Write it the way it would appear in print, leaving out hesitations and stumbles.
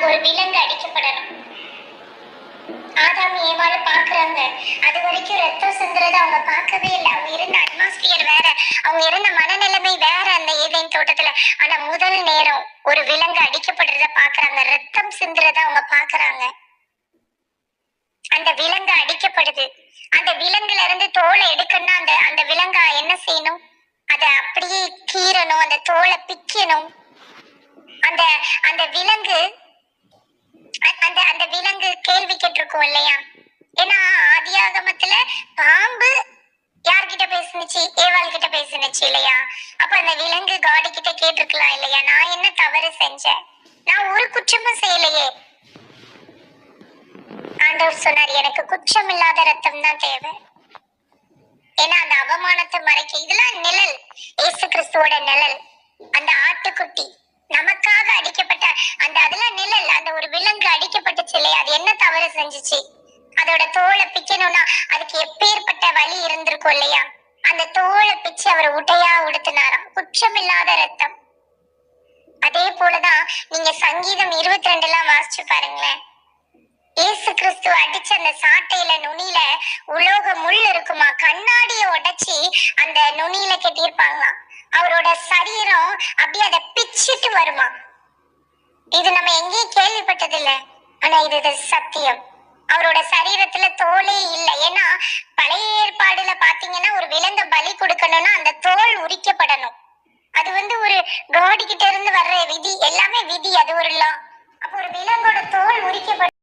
ஒரு விலங்கு அடிக்கப்படணும். ஆதாம் ஏவாள பாக்குறாங்க. அது வரைக்கும் ரத்தம் சிந்துறத அவங்க பார்க்கவே இல்லை. அவங்க இருந்த அட்மாஸ்பியர் வேற, அவங்க இருந்த மனநிலைமை வேற அந்த ஏதேன் தோட்டத்துல. ஆனா முதல் நேரம் ஒரு விலங்கு அடிக்கப்படுறத பாக்குறாங்க, ரத்தம் சிந்துறத அவங்க பாக்குறாங்க. அந்த விலங்கு அடிக்கப்படுது. அந்த விலங்குல இருந்து தோலை எடுக்கணும்னா அந்த அந்த விலங்கா என்ன செய்யணும்? அத அப்படியே கீறணும், அந்த தோலை பிக்கணும். அந்த அந்த விலங்கு அந்த அந்த விலங்கு கேள்வி கேட்டிருக்கோம் இல்லையா? ஏன்னா ஆதியாகமத்துல பாம்பு யார்கிட்ட பேசுனுச்சு? ஏவாள் கிட்ட பேசுனுச்சு இல்லையா? அப்ப அந்த விலங்கு காடி கிட்ட கேட்டிருக்கலாம் இல்லையா? நான் என்ன தவறு செஞ்சேன்? நான் ஒரு குற்றமும் செய்யலையே. ஆண்டவர் சொன்னார், எனக்கு குற்றம் இல்லாத ரத்தம் தான் தேவை. ஏன்னா அந்த அவமானத்தை மறைக்க, இதெல்லாம் நிழல், இயேசு கிறிஸ்துவோட நிழல். அந்த ஆட்டுக்குட்டி நமக்காக அடிக்கப்பட்ட அந்த அதெல்லாம் நிழல். அந்த ஒரு விலங்கு அடிக்கப்பட்டுச்சு இல்லையா? அது என்ன தவறு செஞ்சுச்சு? அதோட தோலை பிக்கணும்னா அதுக்கு எப்பேற்பட்ட வலி இருந்திருக்கும் இல்லையா? அந்த தோலை பிச்சு அவர் உடையா உடுத்தினாராம். குற்றம் இல்லாத ரத்தம். அதே போலதான் நீங்க சங்கீதம் 22 வாசிச்சு பாருங்களேன். இயேசு கிறிஸ்து அடிச்ச அந்த சாட்டையில நுனியில உலோக முள் இருக்குமா, கண்ணாடிய உடைச்சி அந்த நுனியில கட்டியிருப்பாங்களாம். அவரோட சரீரம் அப்படியே அதை பிச்சுட்டு வருமா. இது நம்ம எங்கேயும் கேள்விப்பட்டது இல்ல, ஆனா இது சத்தியம். அவரோட சரீரத்துல தோலே இல்லை. ஏன்னா பழைய ஏற்பாடுல பாத்தீங்கன்னா ஒரு விலங்கு பலி கொடுக்கணும்னா அந்த தோல் உரிக்கப்படணும். அது ஒரு காடி கிட்ட இருந்து வர்ற விதி, எல்லாமே விதி, அது ஒரு லா. அப்ப ஒரு விலங்கோட தோல் உரிக்கப்பட